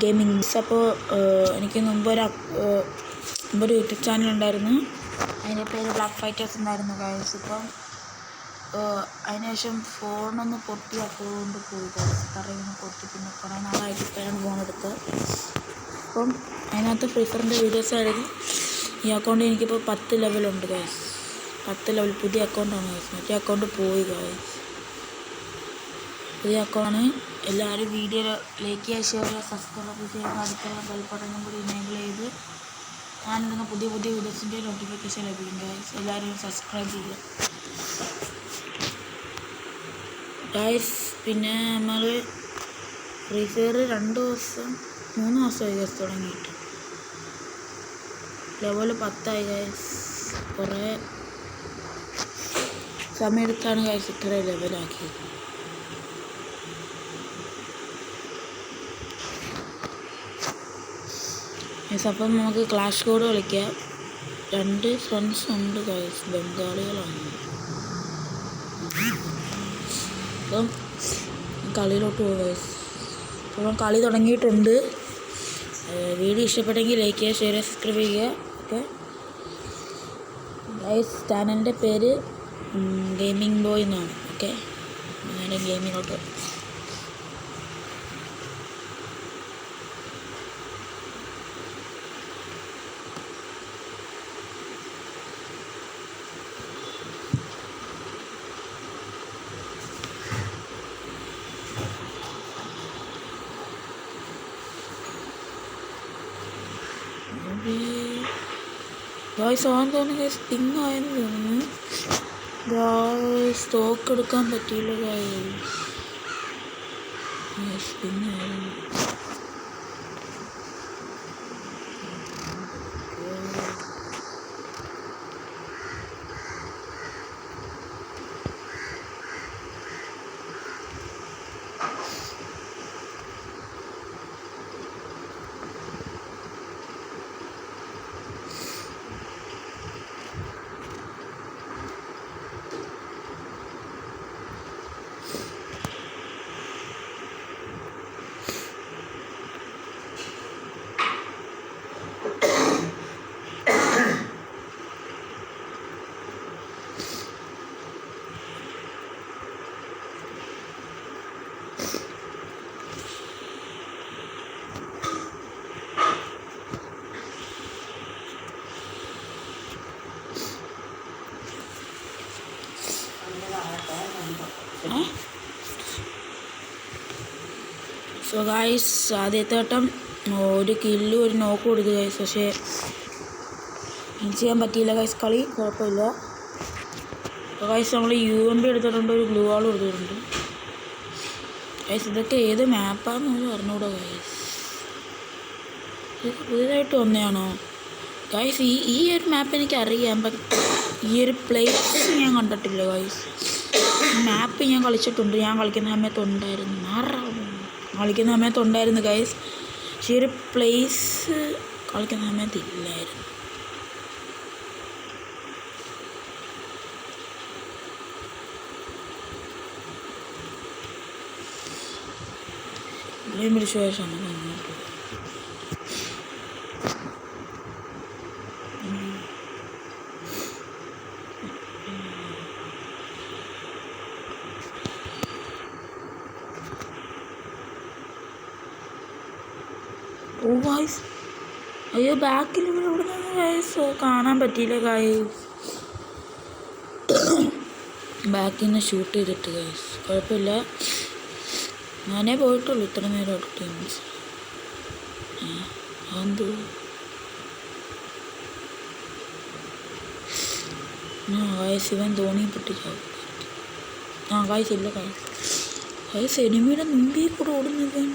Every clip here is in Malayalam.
ഗെയിമിങ്സ്. അപ്പോൾ എനിക്ക് മുമ്പൊരു യൂട്യൂബ് ചാനൽ ഉണ്ടായിരുന്നു, അതിൻ്റെ പേര് ബ്ലാക്ക് ഫൈറ്റേഴ്സ് എന്നായിരുന്നു ഗൈസ്. ഇപ്പം അതിനുശേഷം ഫോണൊന്ന് പൊട്ടി, അക്കൗണ്ട് പോയി ഗൈസ്. പറയുന്നു പൊട്ടി, പിന്നെ കുറേ നാളായിട്ട് ഇപ്പോഴാണ് ഫോൺ എടുത്തത്. അപ്പം അതിനകത്ത് ഫ്രീ ഫയറിൻ്റെ വീഡിയോസ് ആയിരുന്നു. ഈ അക്കൗണ്ട് എനിക്കിപ്പോൾ 10 ലെവലുണ്ട് ഗൈസ്. 10 ലെവൽ പുതിയ അക്കൗണ്ടാണ് ഗൈസ്. മറ്റേ അക്കൗണ്ട് പോയി ഗൈസ്. പുതിയ അക്കൗണ്ടാണ്. എല്ലാവരും വീഡിയോ ലൈക്ക് ചെയ്യുക, ഷെയർ ചെയ്യുക, സബ്സ്ക്രൈബ് ചെയ്യുക, അടുത്തുള്ള ബെൽ ബട്ടണും കൂടി എനേബിൾ ചെയ്ത് ഞാനിടുന്ന പുതിയ വീഡിയോസിൻ്റെ നോട്ടിഫിക്കേഷൻ ലഭിക്കും ഗൈസ്. എല്ലാവരും സബ്സ്ക്രൈബ് ചെയ്യുക ഗൈസ്. പിന്നെ നമ്മൾ ഫ്രീ ഫയർ 3 ദിവസമായി ഗൈസ് തുടങ്ങിയിട്ട്. Level 10 guys. കുറേ സമയമെടുത്താണ് ഗൈസ് ഇത്ര ലെവലാക്കിയത്. അപ്പം നമുക്ക് ക്ലാഷ് കോഡ് കളിക്കാം. 2 ഫ്രണ്ട്സ് ഉണ്ട് ഗൈസ്, ബംഗാളികളാണ്. അപ്പം കളിയിലോട്ട് പോകും ഗൈസ്. അപ്പം കളി തുടങ്ങിയിട്ടുണ്ട്. വീഡിയോ ഇഷ്ടപ്പെട്ടെങ്കിൽ ലൈക്ക് ചെയ്യുക, ഷെയർ ചെയ്യുക, സബ്സ്ക്രൈബ് ചെയ്യുക. ഓക്കെ ഗൈസ്, ചാനലിൻ്റെ പേര് ഗെയിമിംഗ് ബോയ് എന്നാണ്. ഓക്കെ, അങ്ങനെ ഗെയിമിലോട്ട് ഗൈസ്. ആൻ തോന്നുന്നു ഗൈസ്, പിങ് ആയെന്ന് തോന്നുന്നു ഗൈസ്. സ്റ്റോക്ക് എടുക്കാൻ പറ്റിയില്ല ഗൈസ്, പിങ് ആയിരുന്നു. സോ ഗൈസ്, ആദ്യത്തെ വട്ടം ഒരു കില്ലും ഒരു നോക്ക് കൊടുത്തു ഗൈസ്. പക്ഷേ ചെയ്യാൻ പറ്റിയില്ല ഗൈസ്. കളി കുഴപ്പമില്ല. അപ്പോൾ ഗൈസ്, നമ്മൾ UMP എടുത്തിട്ടുണ്ട്, ഒരു ഗ്ലൂ വാൾ കൊടുത്തിട്ടുണ്ട് ഗൈസ്. ഇതൊക്കെ ഏത് മാപ്പാന്ന് പോലും അറിഞ്ഞൂടാ ഗൈസ്. ഇതൊക്കെ പുതിയതായിട്ട് വന്നതാണോ ഗൈസ്? ഈ ഒരു മാപ്പ് എനിക്കറിയാം, ഈ ഒരു പ്ലേസ് ഞാൻ കണ്ടിട്ടില്ല ഗൈസ്. മാപ്പ് ഞാൻ കളിച്ചിട്ടുണ്ട്, ഞാൻ കളിക്കുന്ന സമയത്തുണ്ടായിരുന്നു ഗൈസ്. പക്ഷേ ഈ ഒരു പ്ലേസ് കളിക്കുന്ന സമയത്ത് ഇല്ലായിരുന്നു. പിടിച്ച ശേഷമാണ് മുന്നോട്ട്. ഓ ഗൈസ്, അയ്യോ ബാക്കിൽ ഇവിടെ നിന്ന് ഗൈസ് കാണാൻ പറ്റിയില്ല ഗൈസ്. ബാക്കിൽ നിന്ന് ഷൂട്ട് ചെയ്തിട്ട് ഗൈസ്. കുഴപ്പമില്ല, ഞാനേ പോയിട്ടുള്ളൂ ഇത്ര നേരം അടുത്ത്. അതെന്തോ ഗൈസ്, ഇവൻ തോണി പൊട്ടിച്ചാവും. ഗൈസ് ഇല്ല ഗൈസ്, എനിമിയുടെ മുമ്പിൽ കൂടെ ഓടുന്നവൻ.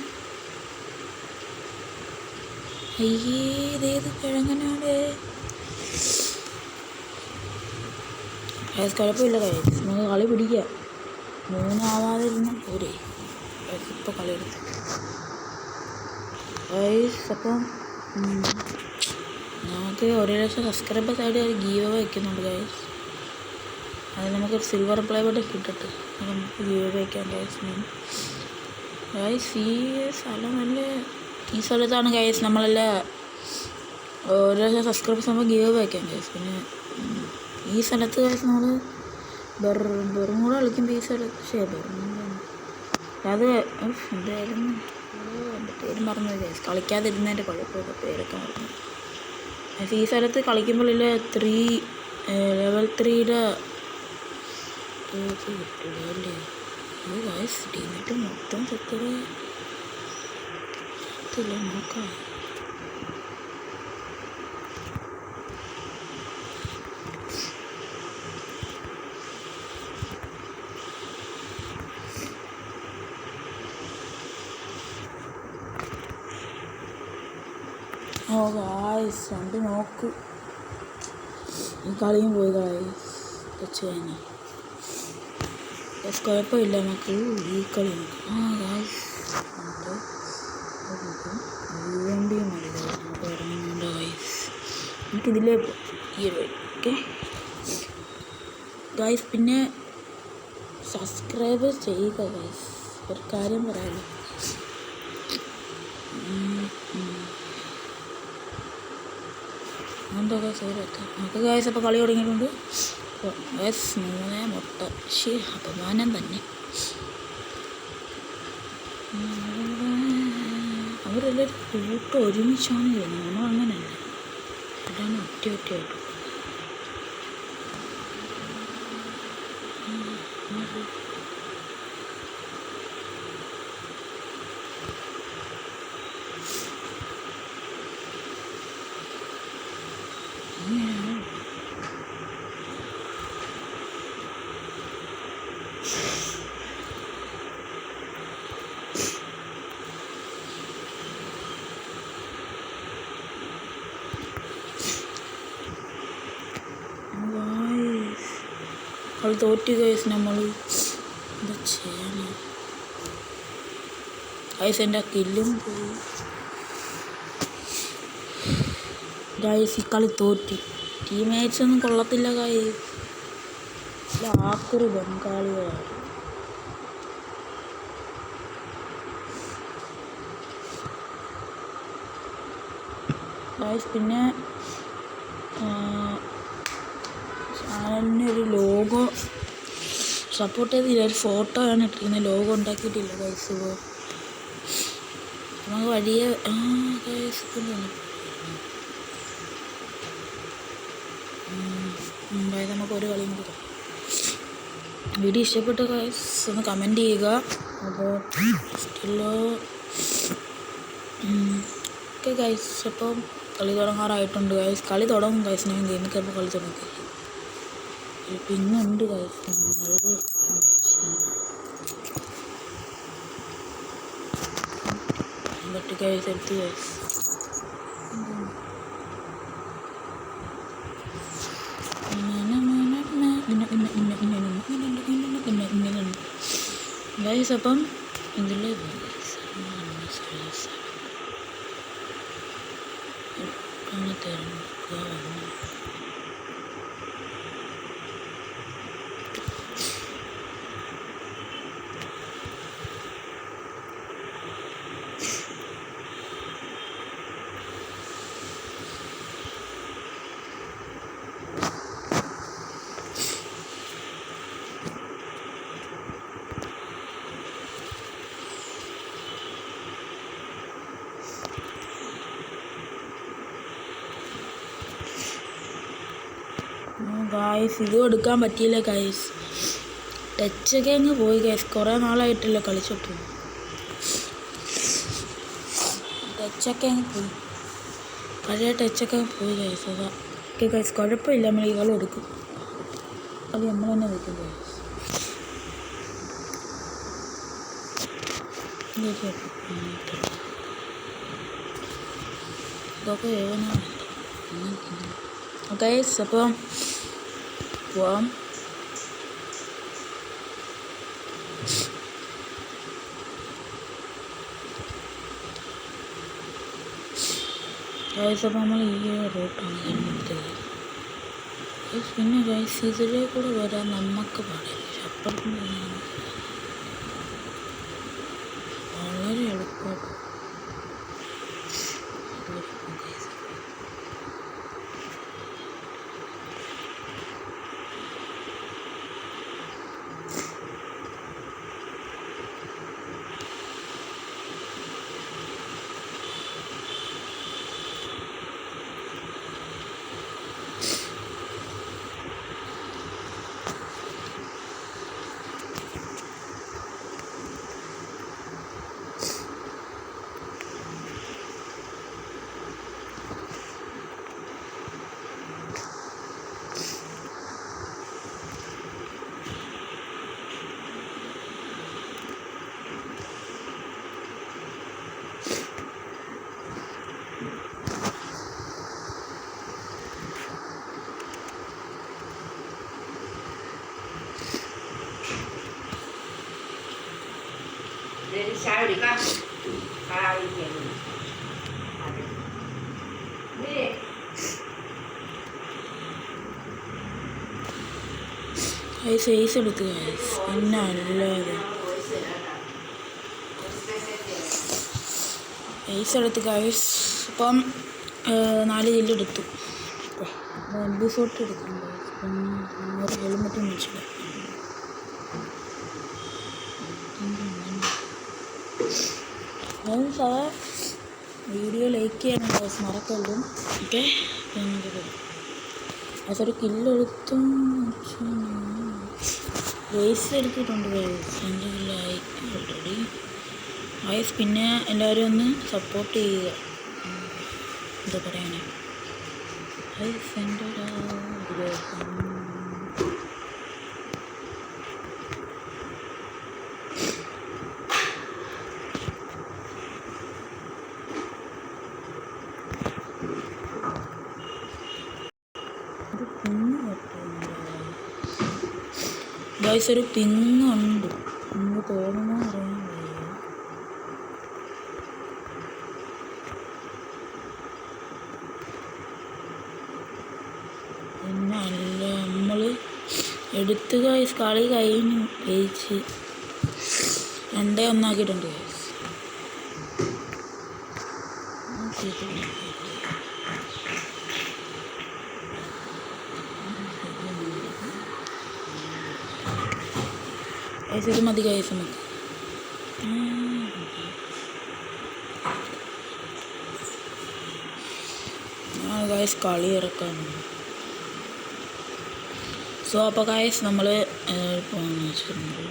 അയ്യേ, ഇതേത് കിഴങ്ങനാണ് ഗൈസ്. കുഴപ്പമില്ല ഗൈസ്, നമുക്ക് കളി പിടിക്കാം. 3 ആവാതിരുന്ന പോരെ ഗൈസ്. ഇപ്പോൾ കളി എടുത്ത് ഗൈസ്. അപ്പം നമുക്ക് 1 ലക്ഷം സബ്സ്ക്രൈബേഴ്സ് ആയിട്ട് ഒരു ഗീവ് അവേ വയ്ക്കുന്നുണ്ട് ഗൈസ്. അത് നമുക്കൊരു സിൽവർ പ്ലേ ബട്ടൺ കിട്ടട്ടെ, നമുക്ക് ഗീവ് അവേ വയ്ക്കാം ഗൈസ്. ഗൈസ്, ഈ സ്ഥലം നല്ല ഈ സ്ഥലത്താണ് ഗൈസ് നമ്മളെല്ലാം ഓരോ സബ്സ്ക്രൈബേഴ്സ് നമ്മൾ ഗീവ് വയ്ക്കാം ഗൈസ്. പിന്നെ ഈ സ്ഥലത്ത് ഗൈസ് നമ്മൾ ബെറും കളിക്കുമ്പോൾ ഈ സ്ഥലത്ത് അത് എന്തായാലും എൻ്റെ പേര് മറന്നു ഗൈസ്. കളിക്കാതിരുന്നതിൻ്റെ കുഴപ്പമില്ല, പേരൊക്കെ മറന്നു. ഈ സ്ഥലത്ത് കളിക്കുമ്പോഴില്ല ലെവൽ 3യുടെ കിട്ടില്ലേ ഗൈസ്. ടീമിട്ട് മൊത്തം സെക്കറ് നോക്കാം. ഓ ഗായ്സ് കണ്ട് നോക്ക്, ഈ കളിയും പോയി ഗായ്സ്. വെച്ച് തന്നെ കുഴപ്പമില്ല നമുക്ക് ഈ കളി നോക്കാം. ഗായ്സ് വേണ്ടി മതി നമുക്ക് ഇറങ്ങുന്നുണ്ട് ഗായ്സ്. നമുക്കിതിലേ ഈ ഓക്കെ ഗായ്സ്. പിന്നെ സബ്സ്ക്രൈബ് ചെയ്യുക ഗായ്സ്. ഒരു കാര്യം പറയാമല്ലോ, എന്താ ഗായ്സ് ഓരോക്കെ നമുക്ക് ഗായ്സ്. അപ്പോൾ കളി തുടങ്ങിയിട്ടുണ്ട് ഗായ്സ്. 3 മുട്ട അപമാനം തന്നെ. അവരെല്ലാവരും കൂട്ടം ഒരുമിച്ചാണ് വരുന്നത്, നമ്മൾ അങ്ങനെയല്ല, എല്ലാം ഒറ്റയായിട്ട്. കളി തോറ്റ് ഗൈസ്. നമ്മൾ എന്താ ചെയ്യാൻ ഗൈസ്? എൻ്റെ കില്ലും പോയി ഗൈസ്. ഈ കളി തോറ്റ്. ടീംമേറ്റ്സ് ഒന്നും കൊള്ളത്തില്ല ഗൈസ്. ആക്കൊരു ബംഗാളികളാണ് ഗൈസ്. പിന്നെ ചാനലിന് ഒരു ലോഗോ സപ്പോർട്ട് ചെയ്തില്ല, ഒരു ഫോട്ടോ ആണ് ഇട്ടിരിക്കുന്നത്, ലോഗോ ഉണ്ടാക്കിയിട്ടില്ല ഗൈസ്. ഇപ്പോൾ നമുക്ക് വഴിയെ ഗൈസ് മുമ്പായി നമുക്ക് ഒരു കളിയും കൂടെ. വീഡിയോ ഇഷ്ടപ്പെട്ട ഗൈസ് ഒന്ന് കമൻറ്റ് ചെയ്യുക. അപ്പോൾ സ്റ്റില്ലോ ഓക്കെ ഗൈസ്. അപ്പം കളി തുടങ്ങാറായിട്ടുണ്ട് ഗൈസ്. കളി തുടങ്ങും ഗൈസ്. ഞാൻ ഗെയിമിൽ കയറുമ്പോൾ കളി തുടങ്ങി. പിന്നുണ്ട് ഗൈസ്, ബട്ട് ഗൈസ് എടുത്ത് ഗൈസ്. ഗൈസ് അപ്പം ഇതിൽ ഗായ്സ് ഇത് എടുക്കാൻ പറ്റിയില്ല ഗായ്സ്. ടച്ചൊക്കെ അങ്ങ് പോയി ഗായ്സ്. കുറേ നാളായിട്ടില്ല കളിച്ചിട്ട്, ടച്ചൊക്കെ അങ്ങ് പോയി, പഴയ ടച്ചൊക്കെ പോയി ഗായ്സ്. അതാ ഓക്കെ ഗായ്സ്, കുഴപ്പമില്ല. നമ്മൾ ഈ കളി എടുക്കും, അത് നമ്മൾ തന്നെ വെക്കും ഗായ്സ്. ഇതൊക്കെ ഏവനാണ് ഗൈസ്. അപ്പം പോവാം. ഗൈസ് അപ്പം നമ്മൾ ഈ റൂട്ടാണ് എടുത്തത്. പിന്നെ ഗൈസ് ഇതിലേ കൂടെ വരാൻ നമുക്ക് പാടില്ല, അപ്പുറത്തും വളരെ എളുപ്പമാണ്. സൈസ് എടുത്ത് എന്നല്ലാതെ സൈസ് എടുത്ത് ഗൈസ്. ഇപ്പം 4 ജില്ല എടുത്തു. എംബി ഫോട്ടോ എടുക്കും. ഒരു ഹെൽമെറ്റ് മേടിച്ചിട്ട് സാധാ വീഡിയോ ലൈക്ക് ചെയ്യാനുണ്ടോ മറക്കല്ലോ. ഓക്കെ, അതൊരു കില്ലെടുത്തും വേസ് എടുത്തിട്ടുണ്ട് എൻ്റെ കില്ലായി ഓൾറെഡി വയസ്സ്. പിന്നെ എല്ലാവരും ഒന്ന് സപ്പോർട്ട് ചെയ്യുക. എന്താ പറയാനേ എൻ്റെ ഗൈസ് ഒരു പിങ്ങുണ്ട്. നിങ്ങൾക്ക് തോന്നുന്നു അറിയാൻ വയ്യ. പിന്നല്ല നമ്മൾ എടുത്ത് ഗൈസ് കളി കഴിഞ്ഞു. ജയിച്ച് 2-1 ആക്കിയിട്ടുണ്ട് ഗൈസ്. ഇത് മതി ഗൈസ് നമുക്ക്. ഗൈസ് കളി ഇറക്കാനുണ്ട്. സോ അപ്പോൾ ഗൈസ് നമ്മൾ പോകാമെന്ന് വെച്ചിട്ടുണ്ട്.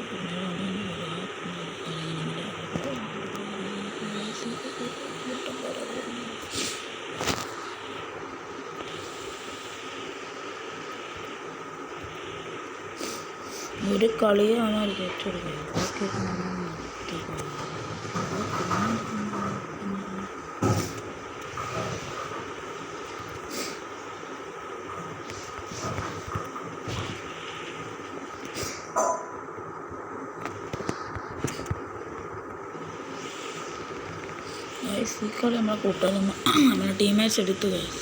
ഒരു കളിയാണ് ഏറ്റെടുക്കുന്നത്. ഈ കളി നമ്മളെ കൂട്ടാനൊന്നും നമ്മളെ ടീമേറ്റ്സ് എടുത്തു ഗൈസ്.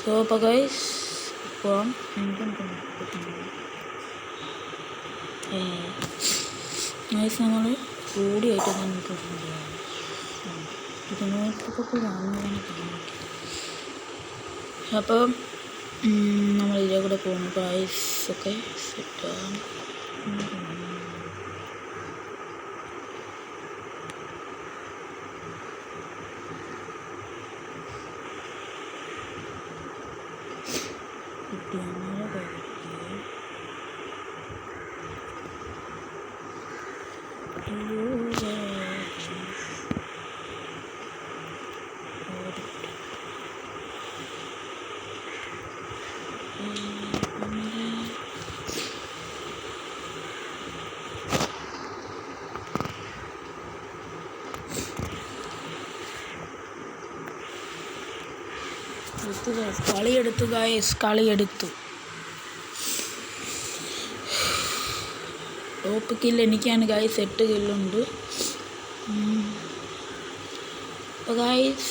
സോ അപ്പോൾ ഗൈസ് ഇപ്പം ഗൈസ് നമ്മൾ കൂടിയായിട്ട് നമുക്ക് ഇതിനോട്ടൊക്കെ വാങ്ങാനൊക്കെ തോന്നി. അപ്പം നമ്മൾ ഇതിലെ കൂടെ പോകുന്നു ഗൈസ്. ഒക്കെ സെറ്റാണ്. കളിയെടുത്തു ഗൈസ്, കളിയെടുത്തു. ടോപ്പ് കില്ല് എനിക്കാണ് ഗൈസ്. 8 കില്ലുണ്ട്. അപ്പോൾ ഗൈസ്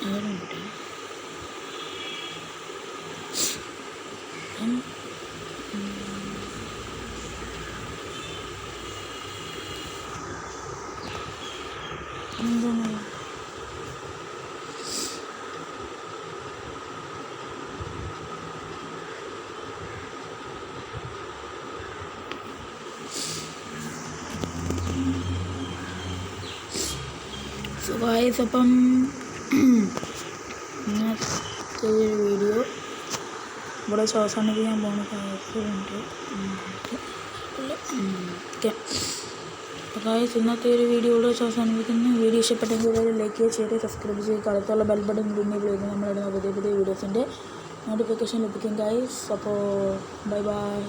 അവരുണ്ട്. എന്താണ് ഗൈസ്? അപ്പം ഇന്നത്തെ വീഡിയോ ഇവിടെ അവസാനിപ്പിക്കാൻ പോകുന്ന കാര്യമുണ്ട്. ഓക്കെ, അപ്പോൾ ഗൈസ് ഇന്നത്തെ ഒരു വീഡിയോ ഇവിടെ അവസാനിപ്പിക്കുന്നു. വീഡിയോ ഇഷ്ടപ്പെട്ടെങ്കിൽ ലൈക്ക് ചെയ്യുക, ഷെയർ ചെയ്യുക, സബ്സ്ക്രൈബ് ചെയ്യുക. അടുത്തുള്ള ബെൽ ബട്ടൺ പിന്നീട് നമ്മളിടുന്ന പുതിയ പുതിയ വീഡിയോസിൻ്റെ നോട്ടിഫിക്കേഷൻ ലഭിക്കും ഗൈസ്. അപ്പോൾ ബൈ ബൈ.